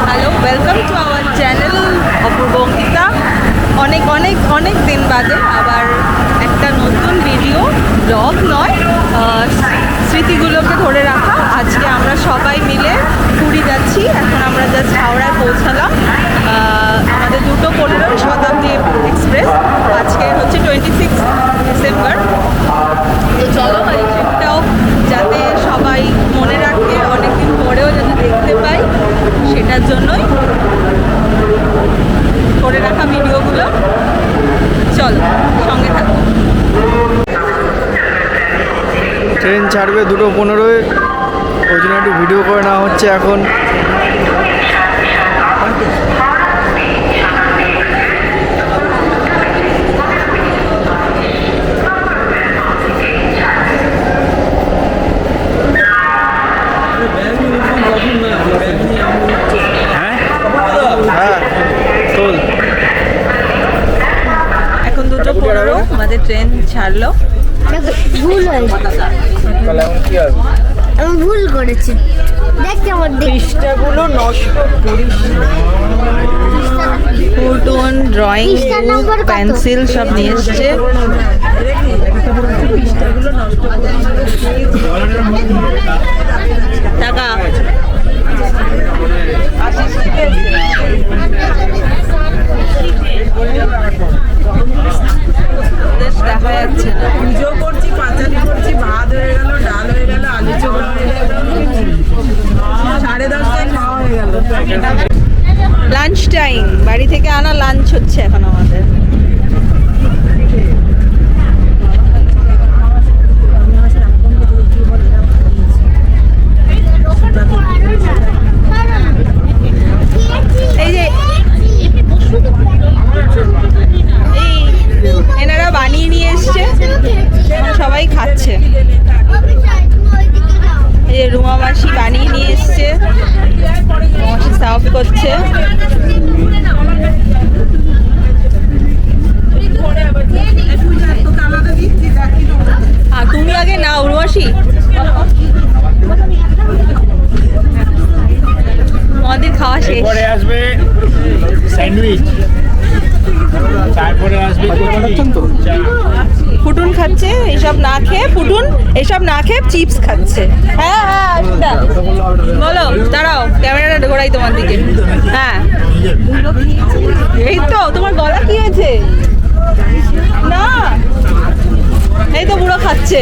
Hello, welcome to our channel Apurba Ankita. অনেক অনেক অনেক দিন বাদে আবার একটা নতুন ভিডিও, ব্লগ নয়, স্মৃতিগুলোকে ধরে রাখা। আজকে আমরা সবাই মিলে পুরী যাচ্ছি। এখন আমরা জাস্ট হাওড়ায় পৌঁছালাম। আমাদের 2:15 শতাব্দী এক্সপ্রেস। আজকে হচ্ছে 26 ডিসেম্বর। তো চলো এই ট্রিপটাও যাতে সবাই মনে রাখে, অনেকদিন পরেও যাতে দেখতে পাই, সেটার জন্যই করে রাখা ভিডিওগুলো। চলো সঙ্গে থাকো। ট্রেন ছাড়বে 2:15, ওই জন্য একটু ভিডিও করে নেওয়া হচ্ছে এখন। এখন 2:15 আমাদের ট্রেন ছাড়লো। ভুল হয়েছে, আমি ভুল করেছি। দেখতে আমার পৃষ্ঠাগুলো নষ্ট করিস। ফুটুন, ড্রয়িং বুক, পেন্সিল সব নিয়ে এসছে। টাকা দেখা যাচ্ছে না। পুজো করছি, পাঁচালি করছি, ভাত হয়ে গেল, ডাল হয়ে গেল, আলু চোখা হয়ে গেল, 10:30টায় খাওয়া হয়ে গেল। লাঞ্চ টাইম, বাড়ি থেকে আনা লাঞ্চ হচ্ছে এখন আমাদের। এই যে এই এনারা বানিয়ে নিয়ে এসছে, সবাই খাচ্ছে। এই যে রুমা মাসি বানিয়ে নিয়ে এসছে, মাসি সার্ভ করছে। আর তুমি আগে নাও রুমাসি। আমাদের খাওয়া শেষ। পরে আসবে স্যান্ডউইচ, তারপরে আসবে ফুটুন খাচ্ছে এইসব না খেয়ে, ফুটুন এইসব না খেয়ে চিপস খাচ্ছে। হ্যাঁ হ্যাঁ সেটা বলো, দাঁড়াও ক্যামেরাটা ঘোরাই তোমার দিকে। হ্যাঁ এই তো, তোমার গলা কি হয়েছে? না এই তো বুড়ো খাচ্ছে।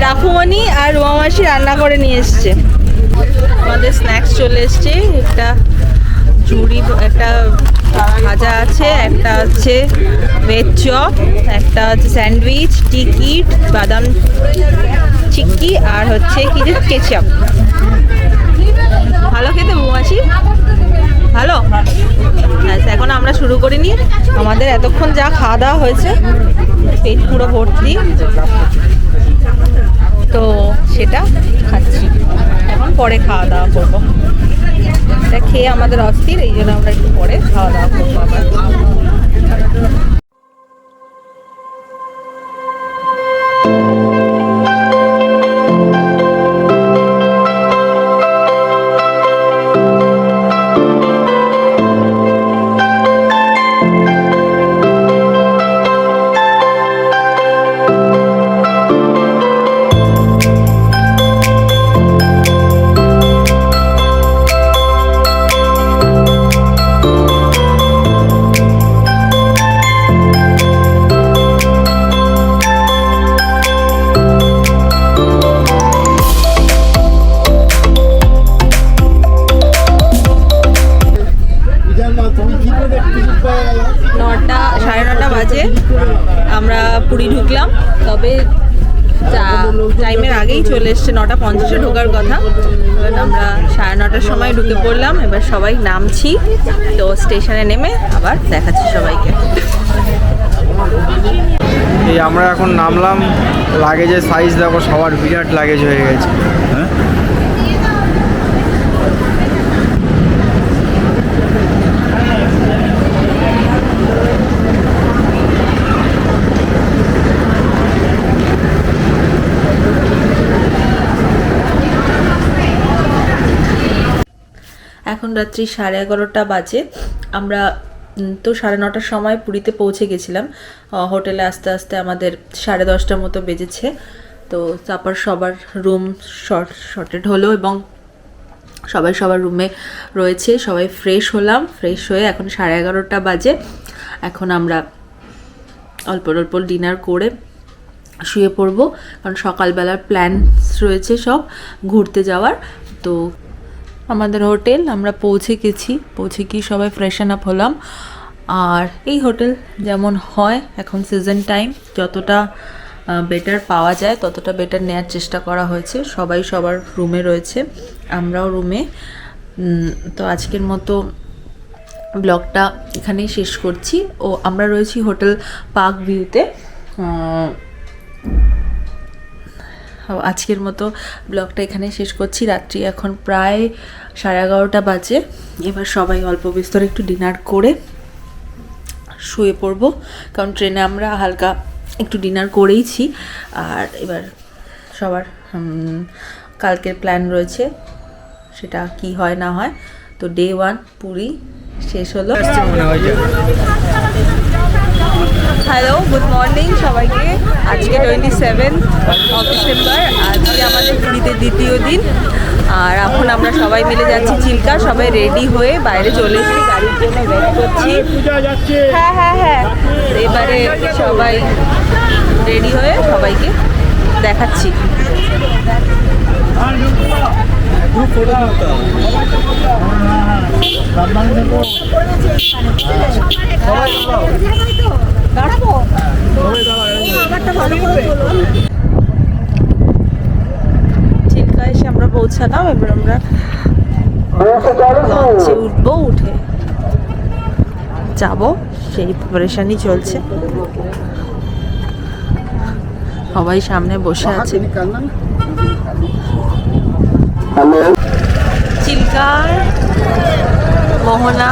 রাখুমণি আর রুমা মাসি রান্না করে নিয়ে এসছে। আমাদের স্ন্যাক্স চলে এসছে। একটা চুড়ি, একটা ভাজা আছে, একটা হচ্ছে ভেজ চপ, একটা হচ্ছে স্যান্ডউইচ, টিকিট, বাদাম চিক্কি, আর হচ্ছে কি যে কেচাপ। ভালো খেতে বৌমাসি, ভালো। আচ্ছা এখন আমরা শুরু করিনি, আমাদের এতক্ষণ যা খাওয়া দাওয়া হয়েছে পেট পুরো ভর্তি, তো সেটা খাচ্ছি। এখন পরে খাওয়া দাওয়া করবো। এটা খেয়ে আমাদের অস্থির, এই জন্য আমরা একটু পরে খাওয়া দাওয়া করবো আবার। সাড়ে 9টা বাজে আমরা পুরী ঢুকলাম, তবে টাইমের আগেই চলে এসছে। 9:50-এ ঢোকার কথা, এবার আমরা 9:30টার সময় ঢুকে পড়লাম। এবার সবাই নামছি, তো স্টেশনে নেমে আবার দেখাচ্ছি সবাইকে। এই আমরা এখন নামলাম, লাগেজের সাইজ দেখো, সবার বিরাট লাগেজ হয়ে গেছে। হ্যাঁ এখন রাত্রি 11:30 বাজে। আমরা তো 9:30টার সময় পুরীতে পৌঁছে গেছিলাম। হোটেলে আস্তে আস্তে আমাদের 10:30টার মতো বেজেছে। তো তারপর সবার রুম শর্টেড হলো এবং সবাই সবার রুমে রয়েছে। সবাই ফ্রেশ হলাম, ফ্রেশ হয়ে এখন 11:30 বাজে। এখন আমরা অল্প অল্প ডিনার করে শুয়ে পড়বো, কারণ সকালবেলার প্ল্যান রয়েছে সব ঘুরতে যাওয়ার। তো আমাদের হোটেল আমরা পৌঁছে গেছি, পৌঁছে গিয়ে সবাই ফ্রেশন আপ হলাম। আর এই হোটেল যেমন হয় এখন সিজন টাইম, যতটা বেটার পাওয়া যায় ততটা বেটার নেওয়ার চেষ্টা করা হয়েছে। সবাই সবার রুমে রয়েছে, আমরাও রুমে। তো আজকের মতো ব্লগটা এখানেই শেষ করছি। ও আমরা রয়েছি হোটেল পার্ক ভিউতে। আজকের মতো ব্লগটা এখানে শেষ করছি। রাত্রি এখন প্রায় 11:30 বাজে। এবার সবাই অল্প বিস্তর একটু ডিনার করে শুয়ে পড়বো, কারণ ট্রেনে আমরা হালকা একটু ডিনার করেইছি। আর এবার সবার কালকের প্ল্যান রয়েছে, সেটা কি হয় না হয়। তো ডে 1 পুরী শেষ হলো। হ্যালো, গুড মর্নিং সবাইকে। আজকে 27 ডিসেম্বর, আজকে আমাদের পুরীতে দ্বিতীয় দিন। আর এখন আমরা সবাই মিলে যাচ্ছি চিল্কা। সবাই রেডি হয়ে বাইরে চলে এসেছি, গাড়ির জন্য ওয়েট করছি। হ্যাঁ হ্যাঁ হ্যাঁ, এবারে সবাই রেডি হয়ে সবাইকে দেখাচ্ছি। চিল্কা এসে আমরা পৌঁছালাম। এবার আমরা লঞ্চে উঠবো, উঠে যাবো, সেই প্রিপারেশনই চলছে। সবাই সামনে বসে আছে। চিল্কার মোহনা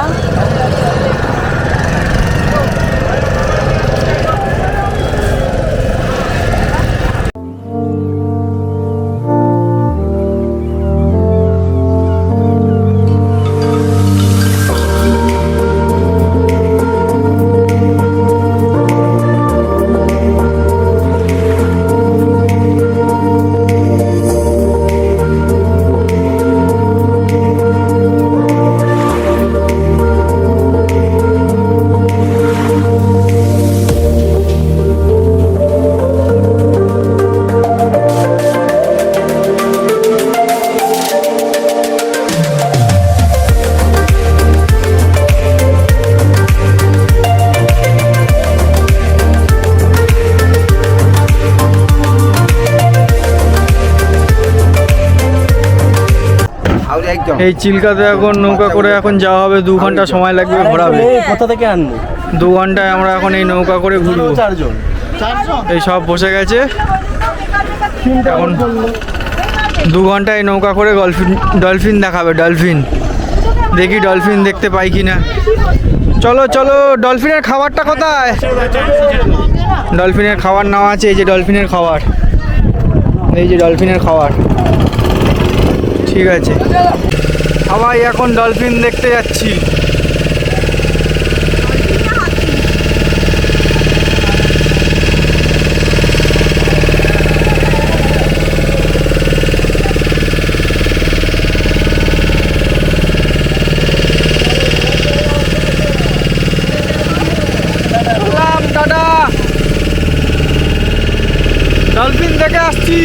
এই চিল্কাতে এখন নৌকা করে এখন যাওয়া হবে। 2 ঘন্টা সময় লাগবে ঘোরাবে। কোথা থেকে আনবো? 2 ঘন্টায় আমরা এখন এই নৌকা করে ঘুরবো। 4 জন। এই সব বসে গেছে এখন। 2 ঘন্টায় নৌকা করে ডলফিন দেখাবে। ডলফিন দেখি, ডলফিন দেখতে পাই কিনা। চলো চলো, ডলফিনের খাবারটা কোথায়? ডলফিনের খাবার নেওয়া আছে, এই যে ডলফিনের খাবার, এই যে ডলফিনের খাবার। ঠিক আছে, সবাই এখন ডলফিন দেখতে যাচ্ছি। দাদা, ডলফিন দেখে আসছি।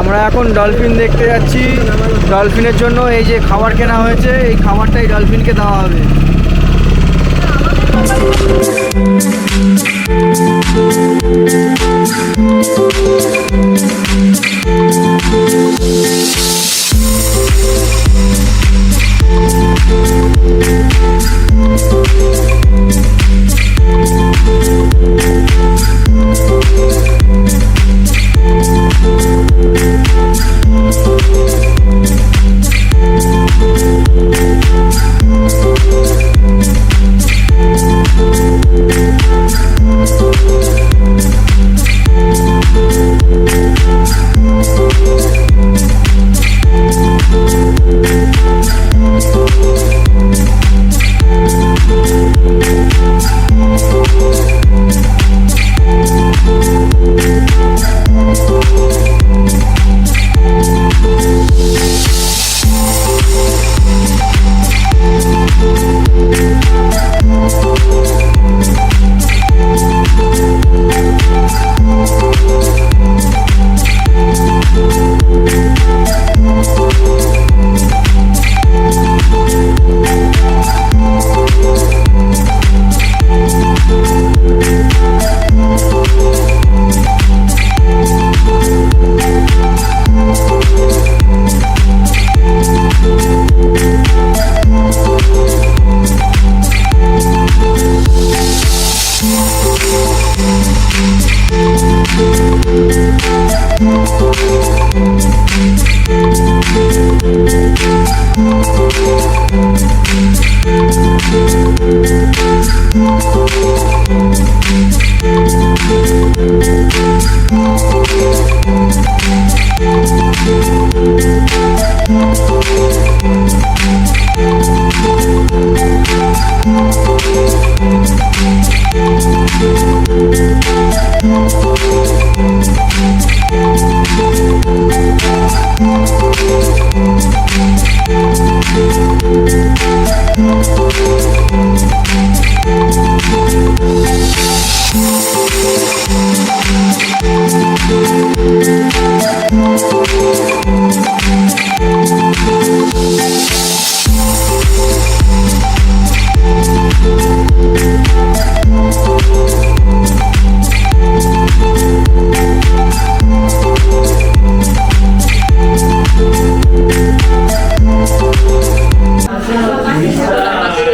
আমরা এখন ডলফিন দেখতে যাচ্ছি। ডলফিনের জন্য এই যে খাবার কেনা হয়েছে, এই খাবারটাই ডলফিনকে দেওয়া হবে।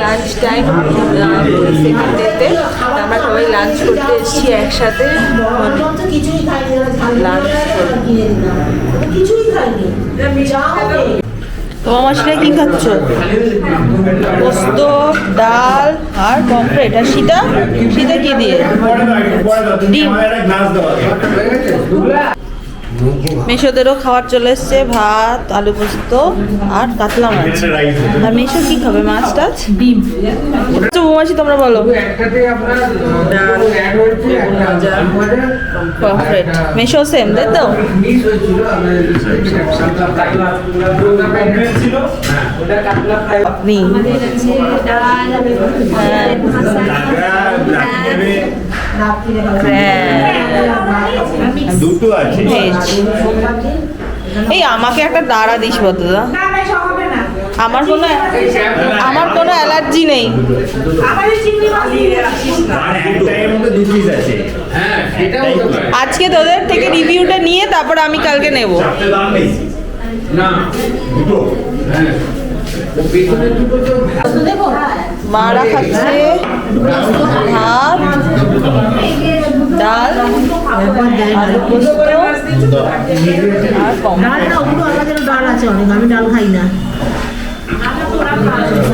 লাঞ্চ টাইম সেকেন্ড ডেতে আমরা সবাই লাঞ্চ করতে এসেছি একসাথে। লাঞ্চ তোমার মাসিরা কি খাচ্ছ? পোস্ত, ডাল আর পমফ্রেট। আর সীতা সীতা কি দিয়ে? ডিম। মেশোদেরও খাবার চলে এসছে, ভাত, আলু পোস্ত আর কাতলা মাছ। আর মেশো কি খাবে? মাছ টাছ, ডিম। মাসি তোমরা বলো। পমফ্রেট। মেশো সেম তাই তো? আপনি দুটো আছে। এই আমাকে একটা দাঁড়া দিস বদলা। আমার কোনো অ্যালার্জি নেই। আজকে তোদের থেকে রিভিউটা নিয়ে তারপর আমি কালকে নেব। মারা খাচ্ছে ভাত, ডাল, আলু পোস্ত আর আমি ডাল খাই না।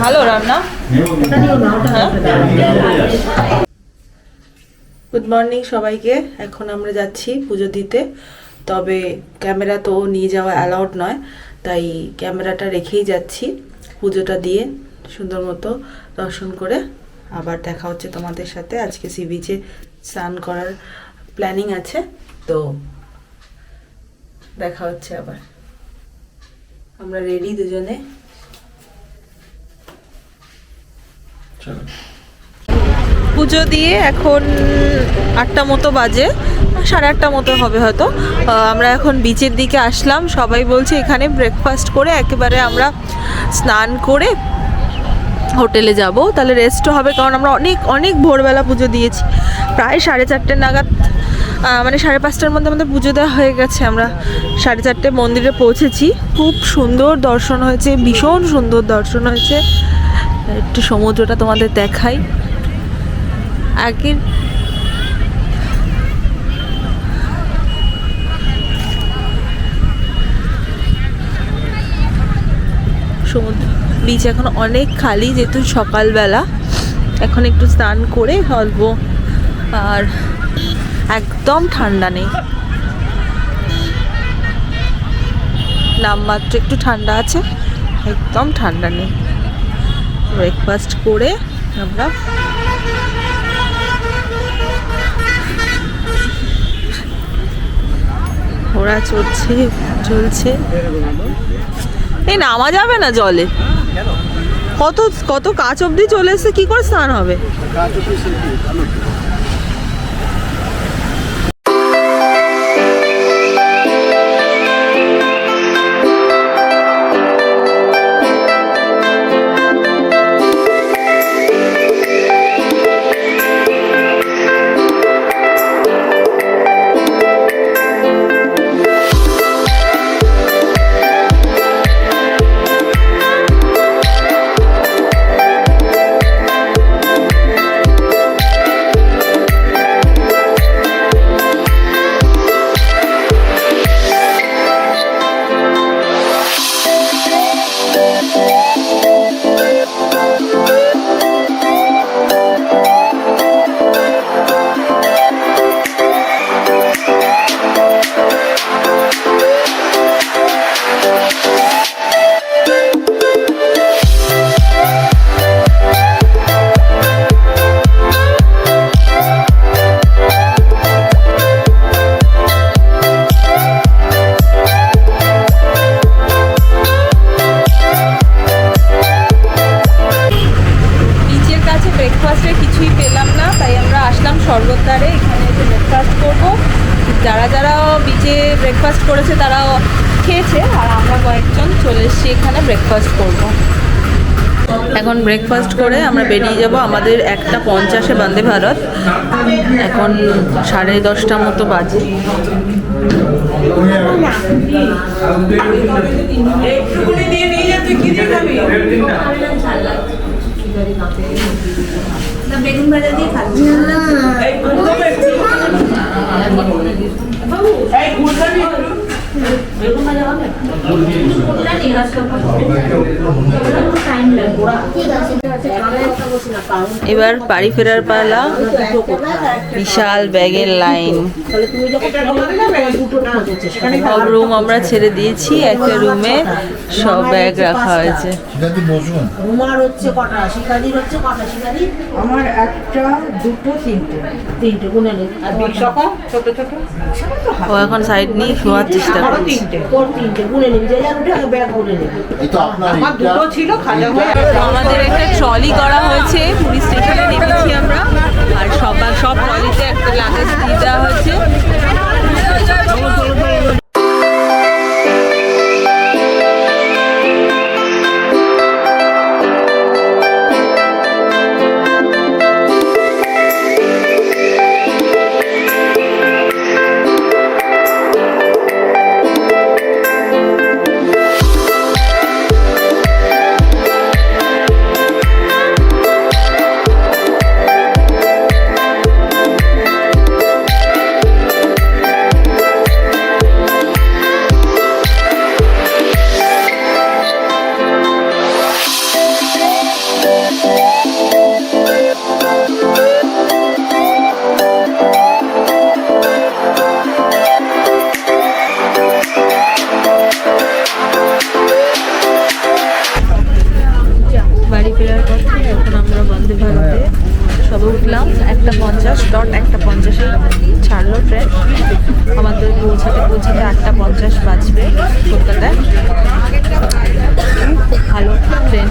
ভালো রান্না। গুড মর্নিং সবাইকে। এখন আমরা যাচ্ছি পুজো দিতে, তবে ক্যামেরা তো নিয়ে যাওয়া অ্যালাউড নয়, তাই ক্যামেরাটা রেখেই যাচ্ছি। পুজোটা দিয়ে সুন্দর মতো দর্শন করে আবার দেখা হচ্ছে তোমাদের সাথে। আজকে সি বিচে স্নান করার প্ল্যানিং আছে, তো দেখা হচ্ছে আবার। আমরা রেডি দুজনে। পুজো দিয়ে এখন 8টা মতো বাজে, 8:30 মতো হবে হয়তো। আমরা এখন বিচের দিকে আসলাম। সবাই বলছে এখানে ব্রেকফাস্ট করে একেবারে আমরা স্নান করে হোটেলে যাব, তাহলে রেস্টও হবে, কারণ আমরা অনেক অনেক ভোরবেলা পুজো দিয়েছি। প্রায় 4:30 নাগাদ, মানে 5:30টার মধ্যে আমাদের পুজো দেওয়া হয়ে গেছে। আমরা 4:30 মন্দিরে পৌঁছেছি। খুব সুন্দর দর্শন হয়েছে, ভীষণ সুন্দর দর্শন হয়েছে। একটু সমুদ্রটা তোমাদের দেখাই। আগের সমুদ্র বিচ এখন অনেক খালি, যেহেতু সকালবেলা। এখন একটু স্নান করে অল্প, আর একদম ঠান্ডা নেই, নামমাত্র একটু ঠান্ডা আছে, একদম ঠান্ডা নেই। ব্রেকফাস্ট করে আমরা ঘোড়া চলছে। এই নামা যাবে না জলে, কত কত কাছ অবধি চলে এসে কি করে স্নান হবে? এখানে এসে ব্রেকফাস্ট করবো। যারা যারা বিচে ব্রেকফাস্ট করেছে তারাও খেয়েছে, আর আমরা কয়েকজন চলে এসেছি এখানে ব্রেকফাস্ট করবো। এখন ব্রেকফাস্ট করে আমরা বেরিয়ে যাব। আমাদের 1:50 বন্দে ভারত, এখন 10:30 মতো বাজে। একটুকুনি দিয়ে নিয়ে যা, তুই কি দিয়ে খাবি? বেগুন ভাজা দিয়ে খাচ্ছি। এই গুড় খাবে একটু? এই গুড় খাবি একটু? বেগুন ভাজা হবে? এবার বাড়ি ফেরার পালা। বিশাল ব্যাগের লাইন। সব রুম আমরা ছেড়ে দিয়েছি, একটা রুমে সব ব্যাগ রাখা হয়েছে। রুমার হচ্ছে কটা, শিকারির হচ্ছে কটা, শিকারি আমার 1, 2, 3 গুনে নেই। আর বিশাখা ছোট ছোট ও এখন সাইড নিয়ে শোয়ার চেষ্টা করছে। 3 তোর 3টে গুনে নিবি, যে যার উঠে ব্যাগ গুনে নিবি। আমার 2 ছিল খাজা হয়ে। আমাদের একটা ট্রলি করা হয়েছে, পুরী স্টেশনে নেমেছি আমরা, আর সব ট্রলিতে একটা লাগেজ দিয়ে দেওয়া হয়েছে। বাড়ি ফেরার পথে এখন আমরা বন্দে ভারতে সবে উঠলাম। 1:50 ছাড়লো ট্রেন। আমাদের পৌঁছাতে 8:50 বাজবে কলকাতায়। ভালো train,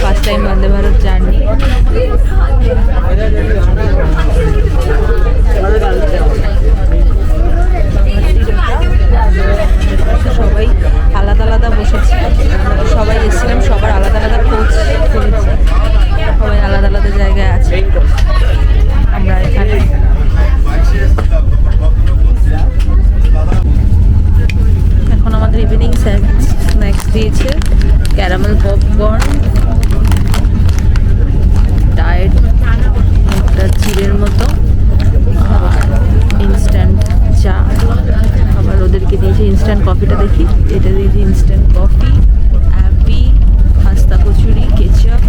first time Vande Bharat journey. সবাই আলাদা আলাদা বসেছি, সবাই এসেছিলাম, সবার আলাদা আলাদা কোচ করেছি, সবাই আলাদা আলাদা জায়গায় আছে। আমরা এখানে এখন আমাদের ইভিনিং স্ন্যাক্স দিয়েছে, ক্যারামেল পপকর্ন, ডায়েট একটা চিড়ের মতো, আর ইনস্ট্যান্ট চা। আবার ওদেরকে দিয়েছে ইনস্ট্যান্ট কফিটা, দেখি এটা দিয়েছে ইনস্ট্যান্ট কফি, অ্যাপি, খাস্তা কচুরি, কেচাপ।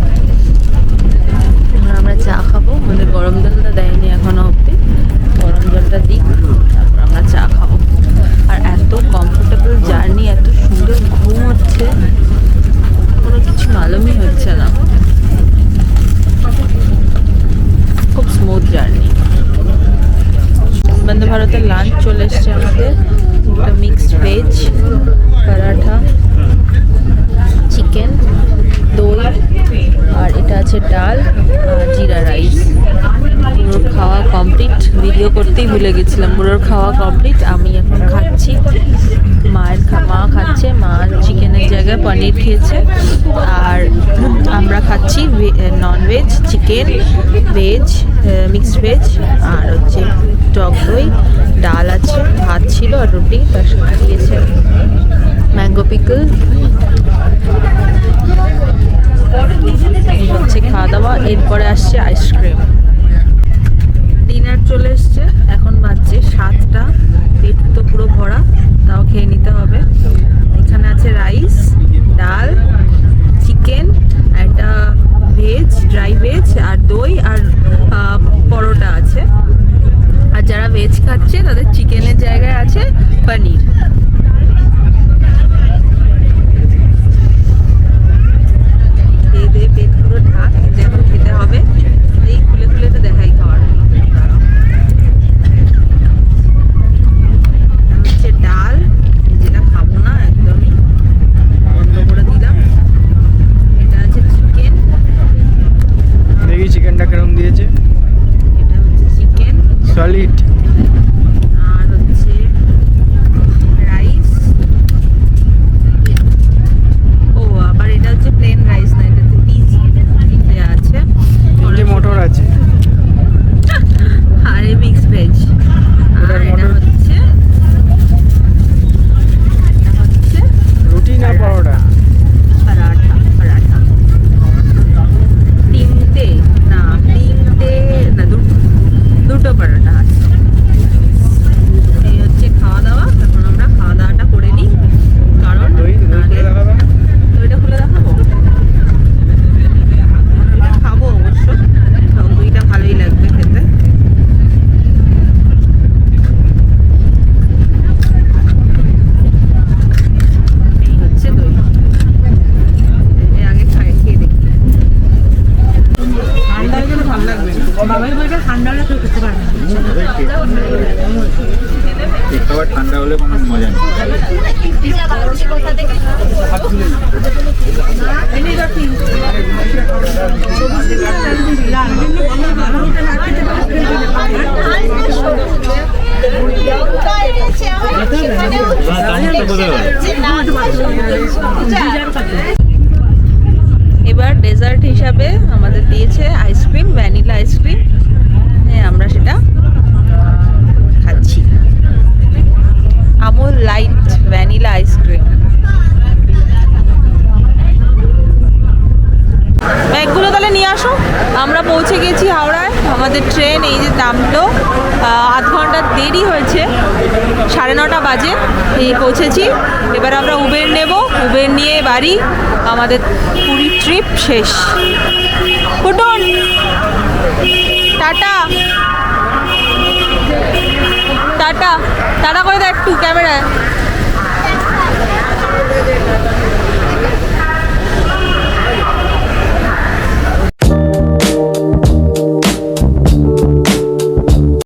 আমরা চা খাবো, আমাদের গরম জলটা দেয়নি এখনো অবধি, গরম জলটা দিই তারপর আমরা চা খাবো। আর এত কমফোর্টেবল জার্নি, এত সুন্দর ঘুম হচ্ছে, কোনো কিছু মালুমই হচ্ছে না, খুব স্মুথ জার্নি। বন্দে ভারতের লাঞ্চ চলে এসছে আমাদের, একটা মিক্সড ভেজ পরাঠা, চিকেন, দই, আর এটা আছে ডাল আর জিরা রাইস। পুরোর খাওয়া কমপ্লিট, ভিডিও করতেই ভুলে গেছিলাম। পুরোর খাওয়া কমপ্লিট, আমি এখন খাচ্ছি। মা খাচ্ছে, মা চিকেনের জায়গায় পনির খেয়েছে, আর আমরা খাচ্ছি non veg, chicken, veg, mixed veg, আর হচ্ছে টক দই, ডাল আছে, ভাত ছিল আর রুটি, তার সাথে দিয়েছে ম্যাঙ্গো পিকল। এই হচ্ছে খাওয়া দাওয়া। এরপরে আসছে আইসক্রিম। ডিনার চলে এসছে, এখন বাজছে 7টা, পেট তো পুরো ভরা, তাও খেয়ে নিতে হবে। এখানে আছে রাইস, ডাল, চিকেন, একটা ভেজ, ড্রাই ভেজ, আর দই, আর পরোটা আছে। আর যারা ভেজ খাচ্ছে তাদের চিকেনের জায়গায় আছে পনির। খেয়ে দিয়ে পেট পুরো ঢাক, এখন খেতে হবে। এই খুলে খুলে তো দেখাই খাওয়ার হচ্ছে ডাল, যেটা খাবো না একদমই, বন্ধ করে দিলাম। এটা আছে চিকেন, দেখি চিকেনটা কিরম দিয়েছে। এটা হচ্ছে চিকেন, সলি বিস্কিট। আর হচ্ছে রাইস। ও আবার এটা হচ্ছে প্লেন রাইস না, এটাতে পিস দেওয়া আছে। তিনটে মটর আছে। আর মিক্স ভেজ। আর ওটার এটা মটর। হচ্ছে রুটি না পরোটা? পরাঠা। তিনটে না দুটো পরোটা আছে। এই হচ্ছে খাওয়া দাওয়া। এখন আমরা খাওয়া দাওয়াটা করে নিই, কারণ দই নাহলে খুলে দেখাবে? দইটা খুলে দেখাবো। এটা খাবো অবশ্য, টক দইটা ভালোই লাগবে খেতে। এই হচ্ছে দই। আগে খেয়ে দেখি। ঠান্ডা হয়ে গেলে ভালো লাগবে। বাবাই বলবে ঠান্ডা হলে কেউ খেতে পারবে না। খাবার ঠান্ডা হলে কোনো মজা নেই। এবার ডেজার্ট হিসাবে আমাদের দিয়েছে আইসক্রিম, ভ্যানিলা আইসক্রিম। আমরা সেটা খাচ্ছি। Amul light vanilla ice cream. ব্যাগগুলো তাহলে নিয়ে আসো। আমরা পৌঁছে গেছি হাওড়ায়। আমাদের ট্রেন এই যে নামলো, আধ ঘন্টা দেরি হয়েছে, 9:30 বাজে এই পৌঁছেছি। এবার আমরা উবের নেব, উবের নিয়ে বাড়ি। আমাদের পুরী ট্রিপ শেষ। কুটুন টাটা।